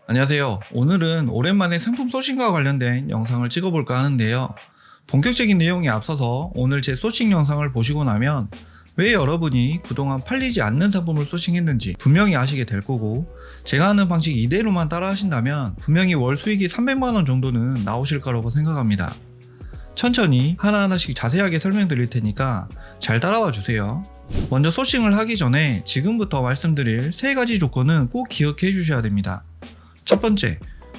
안녕하세요. 오늘은 오랜만에 상품 소싱과 관련된 영상을 찍어볼까 하는데요. 본격적인 내용에 앞서서 오늘 제 소싱 영상을 보시고 나면 왜 여러분이 그동안 팔리지 않는 상품을 소싱했는지 분명히 아시게 될 거고, 제가 하는 방식 이대로만 따라 하신다면 분명히 월 수익이 300만원 정도는 나오실 거라고 생각합니다. 천천히 하나하나씩 자세하게 설명드릴 테니까 잘 따라와 주세요. 먼저 소싱을 하기 전에 지금부터 말씀드릴 3가지 조건은 꼭 기억해 주셔야 됩니다. 첫 번째,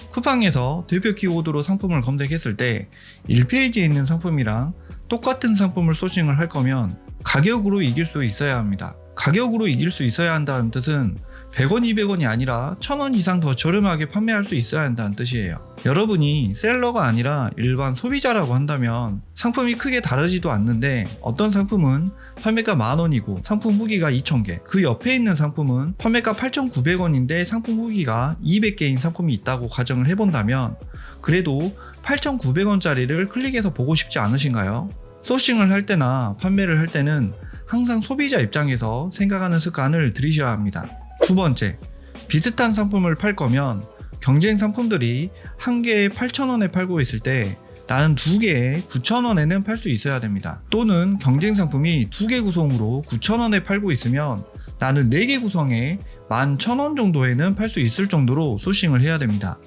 쿠팡에서 대표 키워드로 상품을 검색했을 때 1페이지에 있는 상품이랑 똑같은 상품을 소싱을 할 거면 가격으로 이길 수 있어야 합니다. 가격으로 이길 수 있어야 한다는 뜻은 100원, 200원이 아니라 1000원 이상 더 저렴하게 판매할 수 있어야 한다는 뜻이에요. 여러분이 셀러가 아니라 일반 소비자라고 한다면 상품이 크게 다르지도 않는데, 어떤 상품은 판매가 만원이고 상품 후기가 2000개, 그 옆에 있는 상품은 판매가 8900원인데 상품 후기가 200개인 상품이 있다고 가정을 해본다면, 그래도 8900원짜리를 클릭해서 보고 싶지 않으신가요? 소싱을 할 때나 판매를 할 때는 항상 소비자 입장에서 생각하는 습관을 들이셔야 합니다. 두 번째, 비슷한 상품을 팔 거면 경쟁 상품들이 한 개에 8,000원에 팔고 있을 때 나는 2개에 9,000원에는 팔 수 있어야 됩니다. 또는 경쟁 상품이 2개 구성으로 9,000원에 팔고 있으면 나는 4개 구성에 11,000원 정도에는 팔 수 있을 정도로 소싱을 해야 됩니다.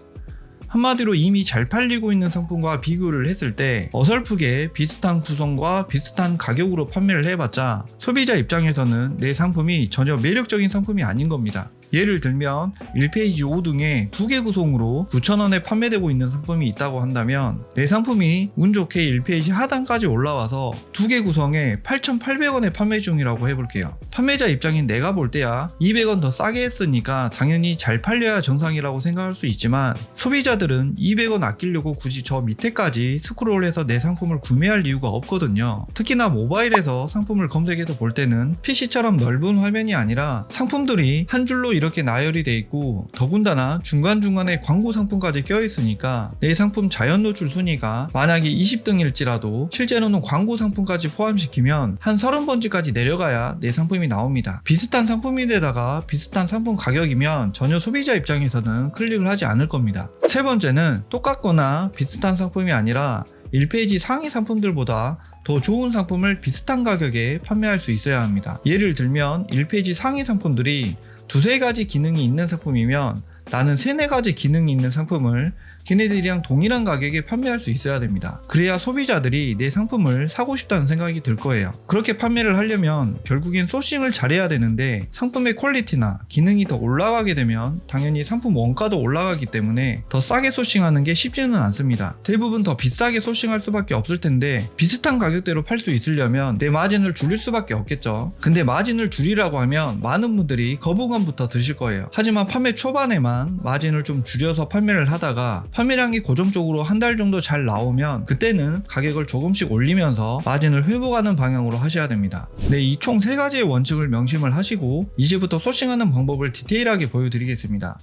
한마디로 이미 잘 팔리고 있는 상품과 비교를 했을 때 어설프게 비슷한 구성과 비슷한 가격으로 판매를 해봤자 소비자 입장에서는 내 상품이 전혀 매력적인 상품이 아닌 겁니다. 예를 들면 1페이지 5등에 2개 구성으로 9,000원에 판매되고 있는 상품이 있다고 한다면, 내 상품이 운 좋게 1페이지 하단까지 올라와서 2개 구성에 8,800원에 판매 중이라고 해볼게요. 판매자 입장인 내가 볼 때야 200원 더 싸게 했으니까 당연히 잘 팔려야 정상이라고 생각할 수 있지만, 소비자들은 200원 아끼려고 굳이 저 밑에까지 스크롤해서 내 상품을 구매할 이유가 없거든요. 특히나 모바일에서 상품을 검색해서 볼 때는 PC처럼 넓은 화면이 아니라 상품들이 한 줄로 이렇게 나열이 돼 있고, 더군다나 중간중간에 광고 상품까지 껴있으니까 내 상품 자연 노출 순위가 만약에 20등일지라도 실제로는 광고 상품까지 포함시키면 한 30번째까지 내려가야 내 상품이 나옵니다. 비슷한 상품인데다가 비슷한 상품 가격이면 전혀 소비자 입장에서는 클릭을 하지 않을 겁니다. 세 번째는 똑같거나 비슷한 상품이 아니라 1페이지 상위 상품들보다 더 좋은 상품을 비슷한 가격에 판매할 수 있어야 합니다. 예를 들면 1페이지 상위 상품들이 2-3가지 기능이 있는 상품이면 나는 3-4가지 기능이 있는 상품을 걔네들이랑 동일한 가격에 판매할 수 있어야 됩니다. 그래야 소비자들이 내 상품을 사고 싶다는 생각이 들 거예요. 그렇게 판매를 하려면 결국엔 소싱을 잘해야 되는데, 상품의 퀄리티나 기능이 더 올라가게 되면 당연히 상품 원가도 올라가기 때문에 더 싸게 소싱하는 게 쉽지는 않습니다. 대부분 더 비싸게 소싱할 수밖에 없을 텐데, 비슷한 가격대로 팔 수 있으려면 내 마진을 줄일 수밖에 없겠죠. 근데 마진을 줄이라고 하면 많은 분들이 거부감부터 드실 거예요. 하지만 판매 초반에만 마진을 좀 줄여서 판매를 하다가 판매량이 고정적으로 한 달 정도 잘 나오면 그때는 가격을 조금씩 올리면서 마진을 회복하는 방향으로 하셔야 됩니다. 네, 이 총 3가지의 원칙을 명심을 하시고 이제부터 소싱하는 방법을 디테일하게 보여드리겠습니다.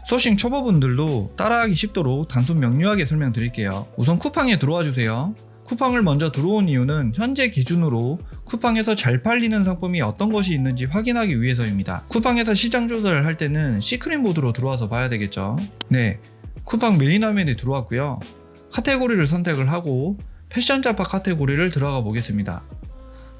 소싱 초보분들도 따라하기 쉽도록 단순 명료하게 설명드릴게요. 우선 쿠팡에 들어와 주세요. 쿠팡을 먼저 들어온 이유는 현재 기준으로 쿠팡에서 잘 팔리는 상품이 어떤 것이 있는지 확인하기 위해서입니다. 쿠팡에서 시장 조사를 할 때는 시크릿 모드로 들어와서 봐야 되겠죠. 네, 쿠팡 메인 화면에 들어왔고요. 카테고리를 선택을 하고 패션 잡화 카테고리를 들어가 보겠습니다.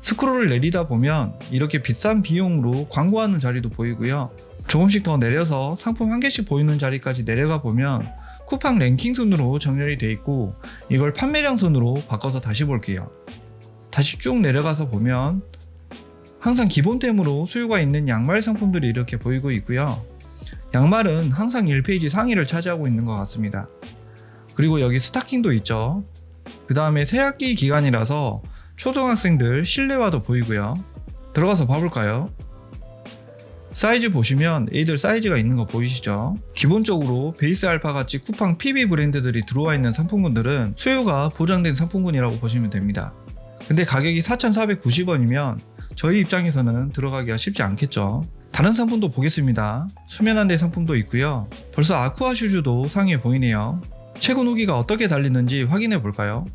스크롤을 내리다 보면 이렇게 비싼 비용으로 광고하는 자리도 보이고요. 조금씩 더 내려서 상품 한 개씩 보이는 자리까지 내려가 보면 쿠팡 랭킹 순으로 정렬이 되어 있고, 이걸 판매량 순으로 바꿔서 다시 볼게요. 다시 쭉 내려가서 보면 항상 기본템으로 수요가 있는 양말 상품들이 이렇게 보이고 있고요. 양말은 항상 1페이지 상위를 차지하고 있는 것 같습니다. 그리고 여기 스타킹도 있죠. 그 다음에 새학기 기간이라서 초등학생들 실내화도 보이고요. 들어가서 봐볼까요? 사이즈 보시면 애들 사이즈가 있는 거 보이시죠? 기본적으로 베이스 알파 같이 쿠팡 PB 브랜드들이 들어와 있는 상품군들은 수요가 보장된 상품군이라고 보시면 됩니다. 근데 가격이 4,490원이면 저희 입장에서는 들어가기가 쉽지 않겠죠. 다른 상품도 보겠습니다. 수면안대 상품도 있고요. 벌써 아쿠아 슈즈도 상위에 보이네요. 최근 후기가 어떻게 달리는지 확인해 볼까요?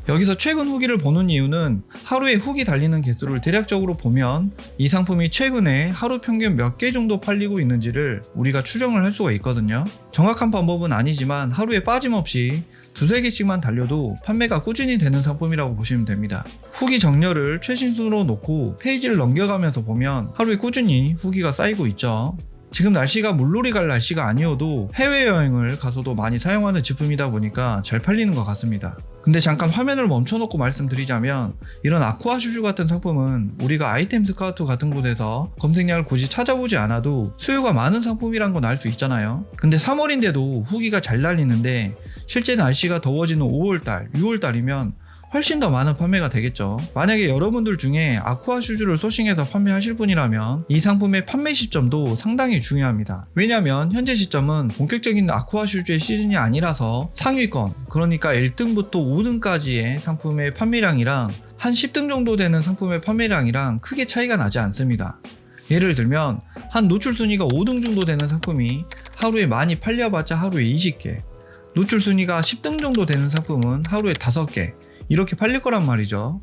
여기서 최근 후기를 보는 이유는 하루에 후기 달리는 개수를 대략적으로 보면 이 상품이 최근에 하루 평균 몇 개 정도 팔리고 있는지를 우리가 추정을 할 수가 있거든요. 정확한 방법은 아니지만 하루에 빠짐없이 두세 개씩만 달려도 판매가 꾸준히 되는 상품이라고 보시면 됩니다. 후기 정렬을 최신순으로 놓고 페이지를 넘겨가면서 보면 하루에 꾸준히 후기가 쌓이고 있죠. 지금 날씨가 물놀이 갈 날씨가 아니어도 해외여행을 가서도 많이 사용하는 제품이다 보니까 잘 팔리는 것 같습니다. 근데 잠깐 화면을 멈춰놓고 말씀드리자면 이런 아쿠아 슈즈 같은 상품은 우리가 아이템 스카우트 같은 곳에서 검색량을 굳이 찾아보지 않아도 수요가 많은 상품이란 건 알 수 있잖아요. 근데 3월인데도 후기가 잘 달리는데 실제 날씨가 더워지는 5월달, 6월달이면 훨씬 더 많은 판매가 되겠죠. 만약에 여러분들 중에 아쿠아 슈즈를 소싱해서 판매하실 분이라면 이 상품의 판매 시점도 상당히 중요합니다. 왜냐면 현재 시점은 본격적인 아쿠아 슈즈의 시즌이 아니라서 상위권, 그러니까 1등부터 5등까지의 상품의 판매량이랑 한 10등 정도 되는 상품의 판매량이랑 크게 차이가 나지 않습니다. 예를 들면 한 노출 순위가 5등 정도 되는 상품이 하루에 많이 팔려봤자 하루에 20개, 노출 순위가 10등 정도 되는 상품은 하루에 5개 이렇게 팔릴 거란 말이죠.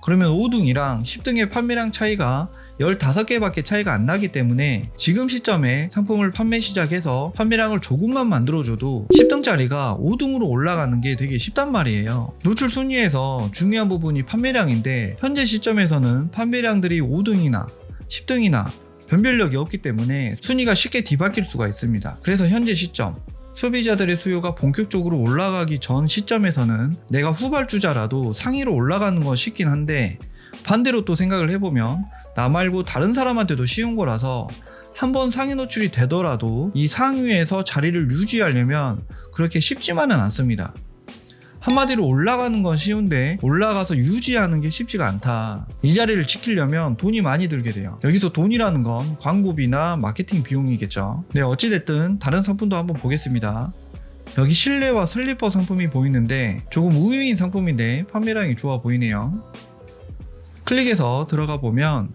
그러면 5등이랑 10등의 판매량 차이가 15개밖에 차이가 안 나기 때문에 지금 시점에 상품을 판매 시작해서 판매량을 조금만 만들어줘도 10등짜리가 5등으로 올라가는 게 되게 쉽단 말이에요. 노출 순위에서 중요한 부분이 판매량인데 현재 시점에서는 판매량들이 5등이나 10등이나 변별력이 없기 때문에 순위가 쉽게 뒤바뀔 수가 있습니다. 그래서 현재 시점 소비자들의 수요가 본격적으로 올라가기 전 시점에서는 내가 후발주자라도 상위로 올라가는 건 쉽긴 한데 반대로 또 생각을 해보면 나 말고 다른 사람한테도 쉬운 거라서 한번 상위 노출이 되더라도 이 상위에서 자리를 유지하려면 그렇게 쉽지만은 않습니다. 한마디로 올라가는 건 쉬운데 올라가서 유지하는 게 쉽지가 않다. 이 자리를 지키려면 돈이 많이 들게 돼요. 여기서 돈이라는 건 광고비나 마케팅 비용이겠죠. 네, 어찌됐든 다른 상품도 한번 보겠습니다. 여기 실내화 슬리퍼 상품이 보이는데 조금 우유인 상품인데 판매량이 좋아 보이네요. 클릭해서 들어가 보면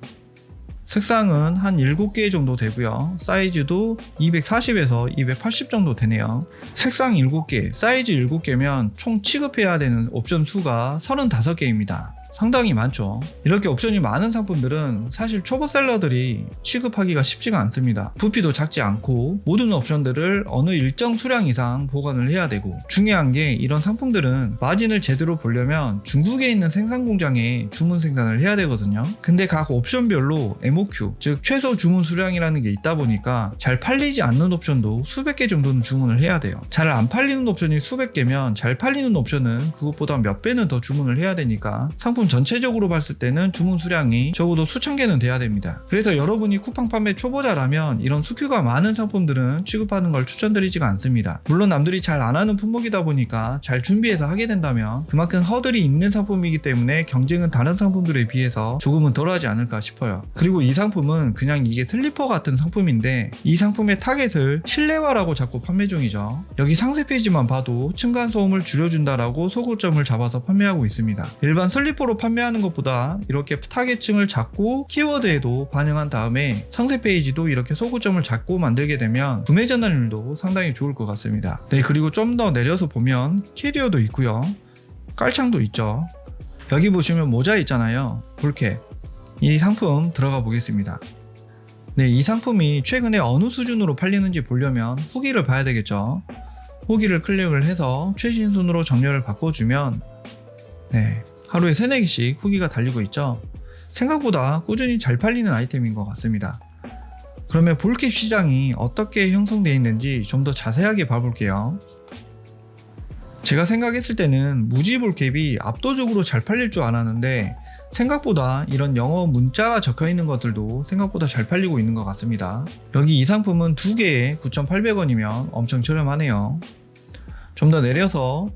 색상은 한 7개 정도 되고요. 사이즈도 240에서 280 정도 되네요. 색상 7개, 사이즈 7개면 총 취급해야 되는 옵션 수가 35개입니다. 상당히 많죠. 이렇게 옵션이 많은 상품들은 사실 초보 셀러들이 취급하기가 쉽지가 않습니다. 부피도 작지 않고 모든 옵션들을 어느 일정 수량 이상 보관을 해야 되고 중요한 게 이런 상품들은 마진을 제대로 보려면 중국에 있는 생산 공장에 주문 생산을 해야 되거든요. 근데 각 옵션별로 MOQ, 즉 최소 주문 수량이라는 게 있다 보니까 잘 팔리지 않는 옵션도 수백 개 정도는 주문을 해야 돼요. 잘 안 팔리는 옵션이 수백 개면 잘 팔리는 옵션은 그것보다 몇 배는 더 주문을 해야 되니까 상품 전체적으로 봤을 때는 주문 수량이 적어도 수천 개는 돼야 됩니다. 그래서 여러분이 쿠팡 판매 초보자라면 이런 스큐가 많은 상품들은 취급하는 걸 추천드리지가 않습니다. 물론 남들이 잘 안 하는 품목이다 보니까 잘 준비해서 하게 된다면 그만큼 허들이 있는 상품이기 때문에 경쟁은 다른 상품들에 비해서 조금은 덜하지 않을까 싶어요. 그리고 이 상품은 그냥 이게 슬리퍼 같은 상품인데 이 상품의 타겟을 실내화라고 자꾸 판매 중이죠. 여기 상세 페이지만 봐도 층간소음을 줄여준다라고 소고점을 잡아서 판매하고 있습니다. 일반 슬리퍼로 판매하는 것보다 이렇게 타겟층을 잡고 키워드에도 반영한 다음에 상세 페이지도 이렇게 소고점을 잡고 만들게 되면 구매 전환율도 상당히 좋을 것 같습니다. 네, 그리고 좀 더 내려서 보면 캐리어도 있고요. 깔창도 있죠. 여기 보시면 모자 있잖아요. 볼캡. 이 상품 들어가 보겠습니다. 네, 이 상품이 최근에 어느 수준으로 팔리는지 보려면 후기를 봐야 되겠죠. 후기를 클릭을 해서 최신 순으로 정렬을 바꿔주면 네, 하루에 3-4개씩 후기가 달리고 있죠. 생각보다 꾸준히 잘 팔리는 아이템인 것 같습니다. 그러면 볼캡 시장이 어떻게 형성되어 있는지 좀 더 자세하게 봐볼게요. 제가 생각했을 때는 무지 볼캡이 압도적으로 잘 팔릴 줄 알았는데 생각보다 이런 영어 문자가 적혀 있는 것들도 생각보다 잘 팔리고 있는 것 같습니다. 여기 이 상품은 2개에 9,800원이면 엄청 저렴하네요. 좀 더 내려서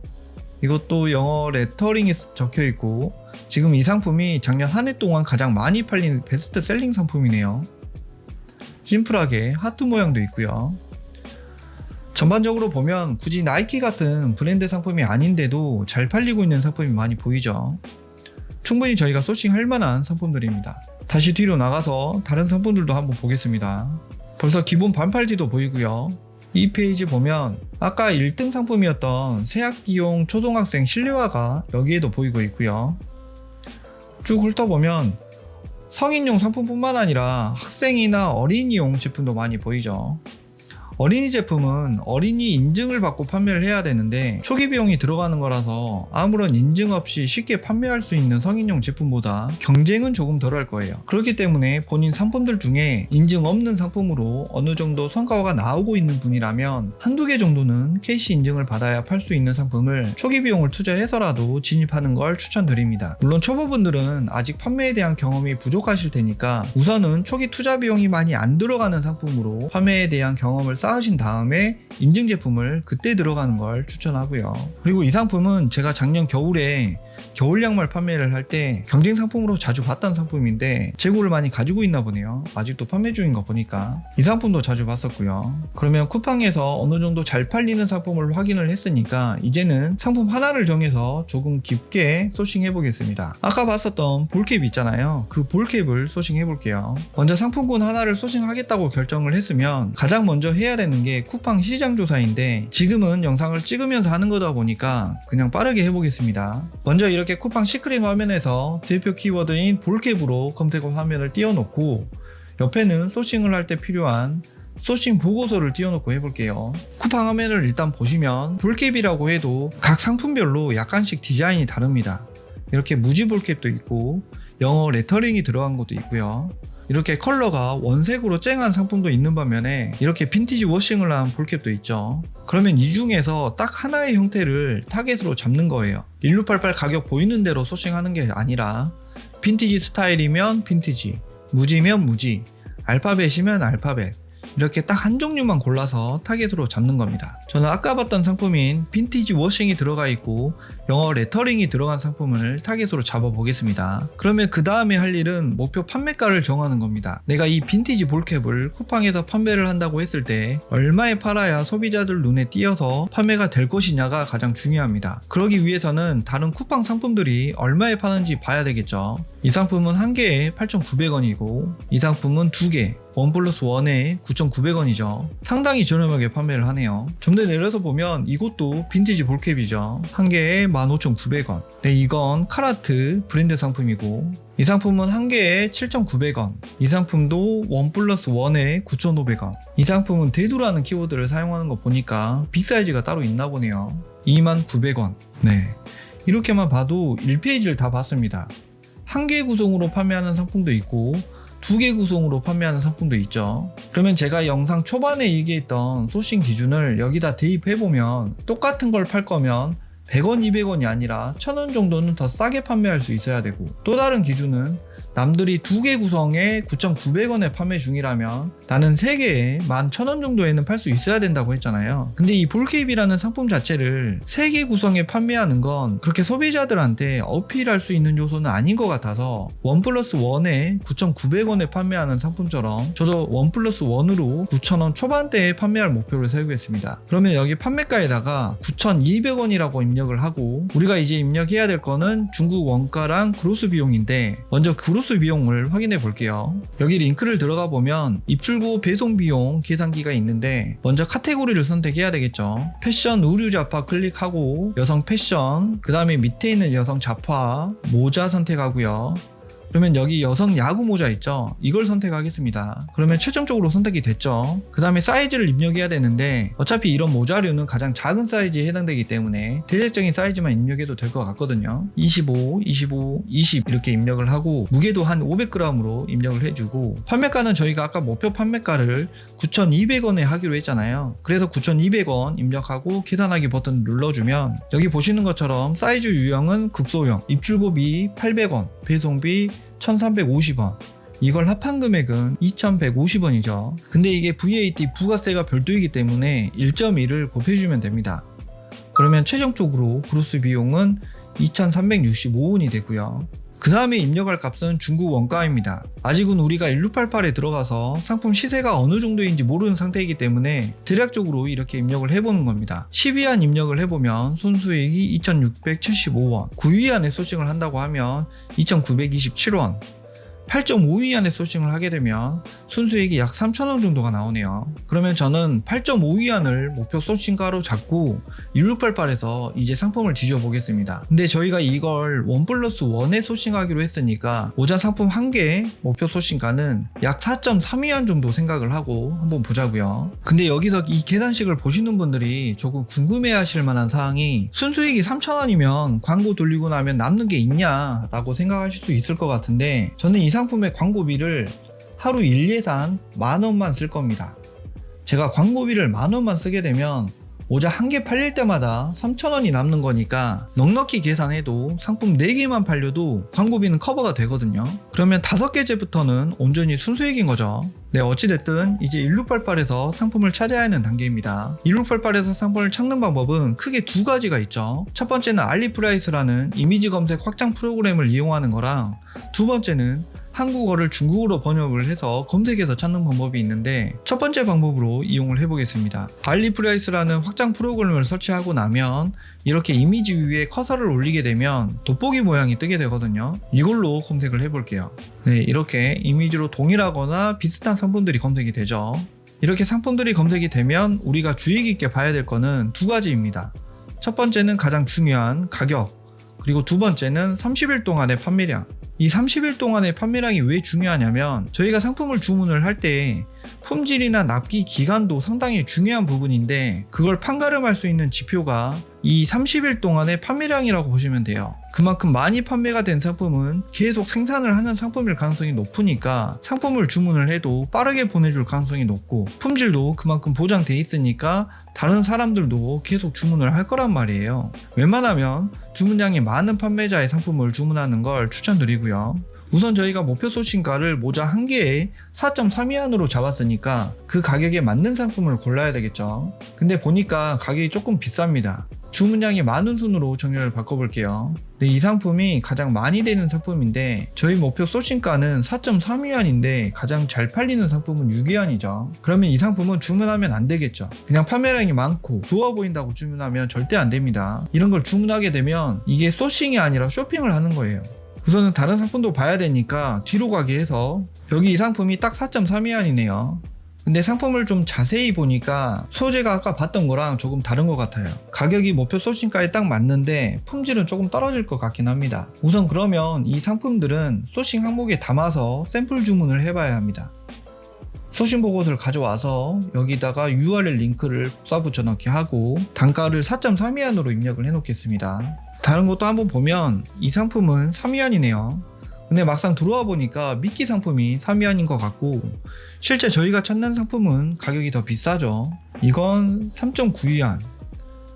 이것도 영어 레터링이 적혀 있고 지금 이 상품이 작년 한 해 동안 가장 많이 팔린 베스트셀링 상품이네요. 심플하게 하트 모양도 있고요. 전반적으로 보면 굳이 나이키 같은 브랜드 상품이 아닌데도 잘 팔리고 있는 상품이 많이 보이죠. 충분히 저희가 소싱할 만한 상품들입니다. 다시 뒤로 나가서 다른 상품들도 한번 보겠습니다. 벌써 기본 반팔티도 보이고요. 이 페이지 보면 아까 1등 상품이었던 새학기용 초등학생 실내화가 여기에도 보이고 있고요. 쭉 훑어보면 성인용 상품뿐만 아니라 학생이나 어린이용 제품도 많이 보이죠. 어린이 제품은 어린이 인증을 받고 판매를 해야 되는데 초기 비용이 들어가는 거라서 아무런 인증 없이 쉽게 판매할 수 있는 성인용 제품보다 경쟁은 조금 덜할 거예요. 그렇기 때문에 본인 상품들 중에 인증 없는 상품으로 어느 정도 성과가 나오고 있는 분이라면 한두 개 정도는 KC 인증을 받아야 팔 수 있는 상품을 초기 비용을 투자해서라도 진입하는 걸 추천드립니다. 물론 초보분들은 아직 판매에 대한 경험이 부족하실 테니까 우선은 초기 투자 비용이 많이 안 들어가는 상품으로 판매에 대한 경험을 쌓으신 다음에 인증 제품을 그때 들어가는 걸 추천하고요. 그리고 이 상품은 제가 작년 겨울에 겨울 양말 판매를 할 때 경쟁 상품으로 자주 봤던 상품인데 재고를 많이 가지고 있나 보네요. 아직도 판매 중인 거 보니까. 이 상품도 자주 봤었고요. 그러면 쿠팡에서 어느 정도 잘 팔리는 상품을 확인을 했으니까 이제는 상품 하나를 정해서 조금 깊게 소싱해 보겠습니다. 아까 봤었던 볼캡 있잖아요. 그 볼캡을 소싱해 볼게요. 먼저 상품군 하나를 소싱하겠다고 결정을 했으면 가장 먼저 해야 되는 게 쿠팡 시장 조사인데 지금은 영상을 찍으면서 하는 거다 보니까 그냥 빠르게 해보겠습니다. 먼저 이렇게 쿠팡 시크릿 화면에서 대표 키워드인 볼캡으로 검색 화면을 띄워놓고 옆에는 소싱을 할 때 필요한 소싱 보고서를 띄워놓고 해볼게요. 쿠팡 화면을 일단 보시면 볼캡이라고 해도 각 상품별로 약간씩 디자인이 다릅니다. 이렇게 무지 볼캡도 있고 영어 레터링이 들어간 것도 있고요. 이렇게 컬러가 원색으로 쨍한 상품도 있는 반면에 이렇게 빈티지 워싱을 한 볼캡도 있죠. 그러면 이 중에서 딱 하나의 형태를 타겟으로 잡는 거예요. 1688 가격 보이는 대로 소싱하는 게 아니라 빈티지 스타일이면 빈티지, 무지면 무지, 알파벳이면 알파벳 이렇게 딱 한 종류만 골라서 타겟으로 잡는 겁니다. 저는 아까 봤던 상품인 빈티지 워싱이 들어가 있고 영어 레터링이 들어간 상품을 타겟으로 잡아 보겠습니다. 그러면 그 다음에 할 일은 목표 판매가를 정하는 겁니다. 내가 이 빈티지 볼캡을 쿠팡에서 판매를 한다고 했을 때 얼마에 팔아야 소비자들 눈에 띄어서 판매가 될 것이냐가 가장 중요합니다. 그러기 위해서는 다른 쿠팡 상품들이 얼마에 파는지 봐야 되겠죠. 이 상품은 한 개에 8,900원이고 이 상품은 두 개, 1+1에 9,900원이죠. 상당히 저렴하게 판매를 하네요. 좀 더 내려서 보면 이것도 빈티지 볼캡이죠. 한 개에 15,900원. 네, 이건 카라트 브랜드 상품이고 이 상품은 한 개에 7,900원. 이 상품도 1+1에 9,500원. 이 상품은 대두라는 키워드를 사용하는 거 보니까 빅 사이즈가 따로 있나 보네요. 29,900원. 네, 이렇게만 봐도 1페이지를 다 봤습니다. 한 개 구성으로 판매하는 상품도 있고 두 개 구성으로 판매하는 상품도 있죠. 그러면 제가 영상 초반에 얘기했던 소싱 기준을 여기다 대입해보면 똑같은 걸 팔 거면 100원, 200원이 아니라 1000원 정도는 더 싸게 판매할 수 있어야 되고 또 다른 기준은 남들이 두 개 구성에 9,900원에 판매 중이라면 나는 3개에 11,000원 정도에는 팔 수 있어야 된다고 했잖아요. 근데 이 볼캡이라는 상품 자체를 3개 구성에 판매하는 건 그렇게 소비자들한테 어필할 수 있는 요소는 아닌 것 같아서 1+1에 9,900원에 판매하는 상품처럼 저도 1+1으로 9,000원 초반대에 판매할 목표를 세우겠습니다. 그러면 여기 판매가에다가 9,200원이라고 입력을 하고 우리가 이제 입력해야 될 거는 중국 원가랑 그로스 비용인데 먼저 그로스 비용을 확인해 볼게요. 여기 링크를 들어가 보면 입출고 배송 비용 계산기가 있는데 먼저 카테고리를 선택해야 되겠죠. 패션 의류 잡화 클릭하고 여성 패션, 그 다음에 밑에 있는 여성 잡화 모자 선택하고요. 그러면 여기 여성 야구 모자 있죠? 이걸 선택하겠습니다. 그러면 최종적으로 선택이 됐죠. 그 다음에 사이즈를 입력해야 되는데 어차피 이런 모자류는 가장 작은 사이즈에 해당되기 때문에 대략적인 사이즈만 입력해도 될 것 같거든요. 25, 25, 20 이렇게 입력을 하고 무게도 한 500g으로 입력을 해주고 판매가는 저희가 아까 목표 판매가를 9,200원에 하기로 했잖아요. 그래서 9,200원 입력하고 계산하기 버튼 눌러주면 여기 보시는 것처럼 사이즈 유형은 극소형, 입출고비 800원, 배송비 1,350원. 이걸 합한 금액은 2,150원이죠. 근데 이게 VAT 부가세가 별도이기 때문에 1.1을 곱해주면 됩니다. 그러면 최종적으로 그로스 비용은 2,365원이 되고요. 그 다음에 입력할 값은 중국 원가입니다. 아직은 우리가 1688에 들어가서 상품 시세가 어느 정도인지 모르는 상태이기 때문에 대략적으로 이렇게 입력을 해보는 겁니다. 10위안 입력을 해보면 순수익이 2,675원, 9위안에 소싱을 한다고 하면 2,927원, 8.5위안에 소싱을 하게 되면 순수익이 약 3,000원 정도가 나오네요. 그러면 저는 8.5위안을 목표 소싱가로 잡고 1688에서 이제 상품을 뒤져 보겠습니다. 근데 저희가 이걸 1+1에 소싱하기로 했으니까 모자 상품 1개 목표 소싱가는 약 4.3위안 정도 생각을 하고 한번 보자고요. 근데 여기서 이 계산식을 보시는 분들이 조금 궁금해 하실 만한 사항이, 순수익이 3,000원이면 광고 돌리고 나면 남는 게 있냐 라고 생각하실 수 있을 것 같은데, 저는 이 상품의 광고비를 하루 1예산 10,000원만 쓸 겁니다. 제가 광고비를 10,000원만 쓰게 되면 모자 한 개 팔릴 때마다 3,000원이 남는 거니까 넉넉히 계산해도 상품 4개만 팔려도 광고비는 커버가 되거든요. 그러면 5개째부터는 온전히 순수익인 거죠. 네, 어찌됐든 이제 1688에서 상품을 찾아야 하는 단계입니다. 1688에서 상품을 찾는 방법은 크게 2가지가 있죠. 첫 번째는 알리프라이스라는 이미지 검색 확장 프로그램을 이용하는 거랑, 두 번째는 한국어를 중국어로 번역을 해서 검색해서 찾는 방법이 있는데, 첫 번째 방법으로 이용을 해보겠습니다. 알리프라이스라는 확장 프로그램을 설치하고 나면 이렇게 이미지 위에 커서를 올리게 되면 돋보기 모양이 뜨게 되거든요. 이걸로 검색을 해볼게요. 네, 이렇게 이미지로 동일하거나 비슷한 상품들이 검색이 되죠. 이렇게 상품들이 검색이 되면 우리가 주의 깊게 봐야 될 거는 2가지입니다. 첫 번째는 가장 중요한 가격, 그리고 두 번째는 30일 동안의 판매량. 이 30일 동안의 판매량이 왜 중요하냐면, 저희가 상품을 주문을 할 때 품질이나 납기 기간도 상당히 중요한 부분인데, 그걸 판가름할 수 있는 지표가 이 30일 동안의 판매량이라고 보시면 돼요. 그만큼 많이 판매가 된 상품은 계속 생산을 하는 상품일 가능성이 높으니까 상품을 주문을 해도 빠르게 보내줄 가능성이 높고, 품질도 그만큼 보장돼 있으니까 다른 사람들도 계속 주문을 할 거란 말이에요. 웬만하면 주문량이 많은 판매자의 상품을 주문하는 걸 추천드리고요. 우선 저희가 목표 소싱가를 모자 한 개에 4.3위안으로 잡았으니까 그 가격에 맞는 상품을 골라야 되겠죠. 근데 보니까 가격이 조금 비쌉니다. 주문량이 많은 순으로 정렬을 바꿔볼게요. 네, 이 상품이 가장 많이 되는 상품인데, 저희 목표 소싱가는 4.3위안인데 가장 잘 팔리는 상품은 6위안이죠. 그러면 이 상품은 주문하면 안 되겠죠. 그냥 판매량이 많고 좋아 보인다고 주문하면 절대 안 됩니다. 이런 걸 주문하게 되면 이게 소싱이 아니라 쇼핑을 하는 거예요. 우선은 다른 상품도 봐야 되니까 뒤로 가게 해서, 여기 이 상품이 딱 4.3위안이네요. 근데 상품을 좀 자세히 보니까 소재가 아까 봤던 거랑 조금 다른 것 같아요. 가격이 목표 소싱가에 딱 맞는데 품질은 조금 떨어질 것 같긴 합니다. 우선 그러면 이 상품들은 소싱 항목에 담아서 샘플 주문을 해봐야 합니다. 소싱 보고서를 가져와서 여기다가 URL 링크를 쏴붙여 넣기 하고 단가를 4.3위안으로 입력을 해 놓겠습니다. 다른 것도 한번 보면 이 상품은 3위안이네요. 근데 막상 들어와 보니까 미끼 상품이 3위안인 것 같고, 실제 저희가 찾는 상품은 가격이 더 비싸죠. 이건 3.9위안.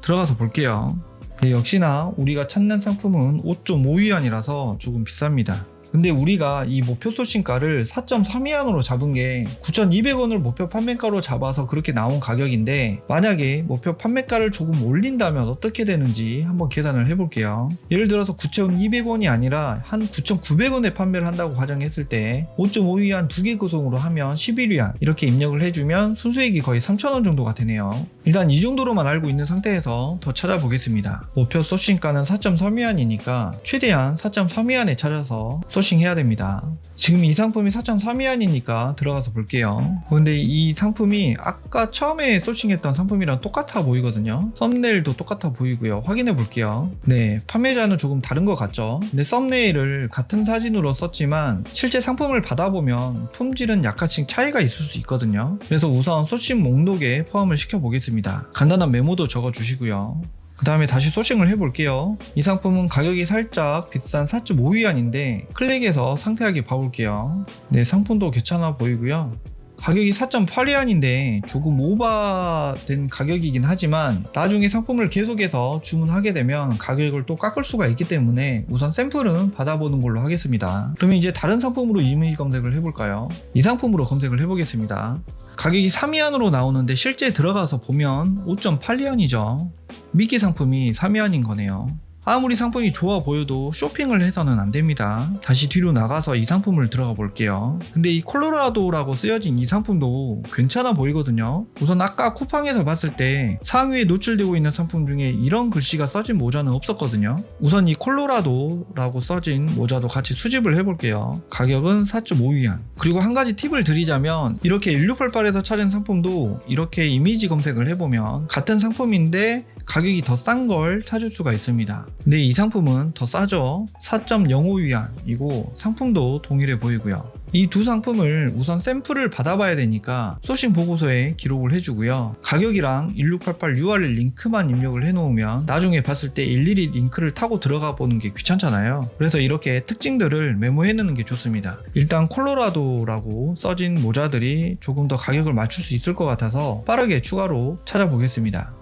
들어가서 볼게요. 네, 역시나 우리가 찾는 상품은 5.5위안이라서 조금 비쌉니다. 근데 우리가 이 목표 소싱가를 4.3위안으로 잡은 게 9,200원을 목표 판매가로 잡아서 그렇게 나온 가격인데, 만약에 목표 판매가를 조금 올린다면 어떻게 되는지 한번 계산을 해볼게요. 예를 들어서 9,200원이 아니라 한 9,900원에 판매를 한다고 가정했을 때 5.5위안 2개 구성으로 하면 11위안 이렇게 입력을 해주면 순수익이 거의 3,000원 정도가 되네요. 일단 이 정도로만 알고 있는 상태에서 더 찾아보겠습니다. 목표 소싱가는 4.3위안이니까 최대한 4.3위안에 찾아서 소싱해야 됩니다. 지금 이 상품이 4.3위안이니까 들어가서 볼게요. 근데 이 상품이 아까 처음에 소싱했던 상품이랑 똑같아 보이거든요. 썸네일도 똑같아 보이고요. 확인해 볼게요. 네, 판매자는 조금 다른 것 같죠. 근데 썸네일을 같은 사진으로 썼지만 실제 상품을 받아보면 품질은 약간씩 차이가 있을 수 있거든요. 그래서 우선 소싱 목록에 포함을 시켜 보겠습니다. 간단한 메모도 적어 주시고요. 그 다음에 다시 소싱을 해볼게요. 이 상품은 가격이 살짝 비싼 4.5위안인데 클릭해서 상세하게 봐볼게요. 네, 상품도 괜찮아 보이고요. 가격이 4.8위안인데 조금 오버된 가격이긴 하지만 나중에 상품을 계속해서 주문하게 되면 가격을 또 깎을 수가 있기 때문에 우선 샘플은 받아보는 걸로 하겠습니다. 그러면 이제 다른 상품으로 이미지 검색을 해볼까요? 이 상품으로 검색을 해보겠습니다. 가격이 3위안으로 나오는데 실제 들어가서 보면 5.8위안이죠. 미끼 상품이 3위안인 거네요. 아무리 상품이 좋아 보여도 쇼핑을 해서는 안 됩니다. 다시 뒤로 나가서 이 상품을 들어가 볼게요. 근데 이 콜로라도라고 쓰여진 이 상품도 괜찮아 보이거든요. 우선 아까 쿠팡에서 봤을 때 상위에 노출되고 있는 상품 중에 이런 글씨가 써진 모자는 없었거든요. 우선 이 콜로라도라고 써진 모자도 같이 수집을 해볼게요. 가격은 4.5위안. 그리고 한 가지 팁을 드리자면 이렇게 1688에서 찾은 상품도 이렇게 이미지 검색을 해보면 같은 상품인데 가격이 더 싼 걸 찾을 수가 있습니다. 근데 이 상품은 더 싸죠. 4.05위안이고 상품도 동일해 보이고요. 이 두 상품을 우선 샘플을 받아봐야 되니까 소싱 보고서에 기록을 해주고요. 가격이랑 1688 URL 링크만 입력을 해놓으면 나중에 봤을 때 일일이 링크를 타고 들어가 보는 게 귀찮잖아요. 그래서 이렇게 특징들을 메모해놓는 게 좋습니다. 일단 콜로라도라고 써진 모자들이 조금 더 가격을 맞출 수 있을 것 같아서 빠르게 추가로 찾아보겠습니다.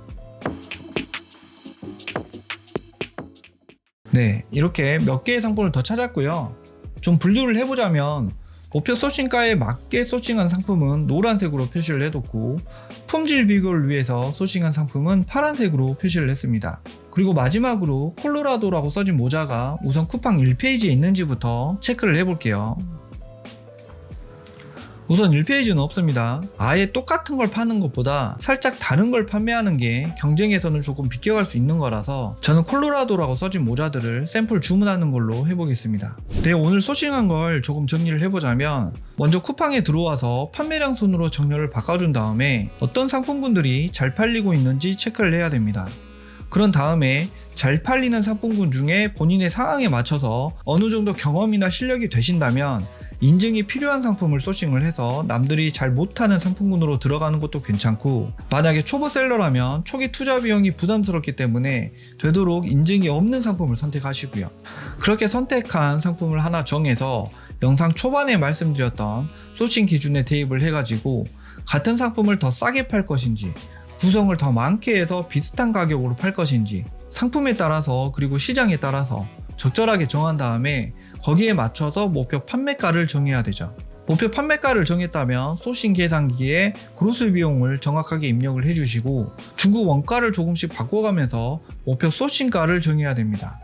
네, 이렇게 몇 개의 상품을 더 찾았고요. 좀 분류를 해보자면 목표 소싱가에 맞게 소싱한 상품은 노란색으로 표시를 해뒀고 품질 비교를 위해서 소싱한 상품은 파란색으로 표시를 했습니다. 그리고 마지막으로 콜로라도라고 써진 모자가 우선 쿠팡 1페이지에 있는지부터 체크를 해볼게요. 우선 1페이지는 없습니다. 아예 똑같은 걸 파는 것보다 살짝 다른 걸 판매하는 게 경쟁에서는 조금 비껴갈 수 있는 거라서 저는 콜로라도라고 써진 모자들을 샘플 주문하는 걸로 해보겠습니다. 네, 오늘 소싱한 걸 조금 정리를 해보자면 먼저 쿠팡에 들어와서 판매량 순으로 정렬을 바꿔준 다음에 어떤 상품군들이 잘 팔리고 있는지 체크를 해야 됩니다. 그런 다음에 잘 팔리는 상품군 중에 본인의 상황에 맞춰서 어느 정도 경험이나 실력이 되신다면 인증이 필요한 상품을 소싱을 해서 남들이 잘 못하는 상품군으로 들어가는 것도 괜찮고, 만약에 초보셀러라면 초기 투자 비용이 부담스럽기 때문에 되도록 인증이 없는 상품을 선택하시고요. 그렇게 선택한 상품을 하나 정해서 영상 초반에 말씀드렸던 소싱 기준에 대입을 해가지고 같은 상품을 더 싸게 팔 것인지, 구성을 더 많게 해서 비슷한 가격으로 팔 것인지 상품에 따라서 그리고 시장에 따라서 적절하게 정한 다음에 거기에 맞춰서 목표 판매가를 정해야 되죠. 목표 판매가를 정했다면 소싱 계산기에 그로스 비용을 정확하게 입력을 해주시고 중국 원가를 조금씩 바꿔가면서 목표 소싱가를 정해야 됩니다.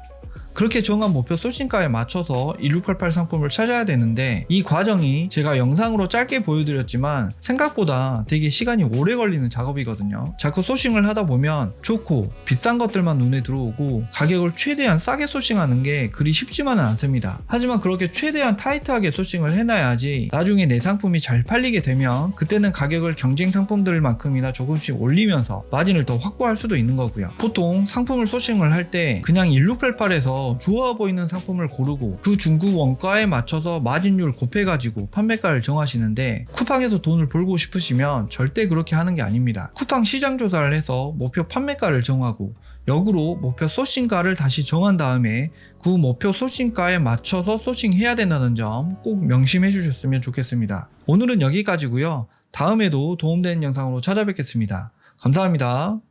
그렇게 정한 목표 소싱가에 맞춰서 1688 상품을 찾아야 되는데 이 과정이 제가 영상으로 짧게 보여드렸지만 생각보다 되게 시간이 오래 걸리는 작업이거든요. 자꾸 소싱을 하다 보면 좋고 비싼 것들만 눈에 들어오고 가격을 최대한 싸게 소싱하는 게 그리 쉽지만은 않습니다. 하지만 그렇게 최대한 타이트하게 소싱을 해놔야지 나중에 내 상품이 잘 팔리게 되면 그때는 가격을 경쟁 상품들만큼이나 조금씩 올리면서 마진을 더 확보할 수도 있는 거고요. 보통 상품을 소싱을 할 때 그냥 1688에서 좋아 보이는 상품을 고르고 그 중국 원가에 맞춰서 마진율 곱해가지고 판매가를 정하시는데 쿠팡에서 돈을 벌고 싶으시면 절대 그렇게 하는 게 아닙니다. 쿠팡 시장 조사를 해서 목표 판매가를 정하고 역으로 목표 소싱가를 다시 정한 다음에 그 목표 소싱가에 맞춰서 소싱해야 된다는 점 꼭 명심해 주셨으면 좋겠습니다. 오늘은 여기까지고요. 다음에도 도움되는 영상으로 찾아뵙겠습니다. 감사합니다.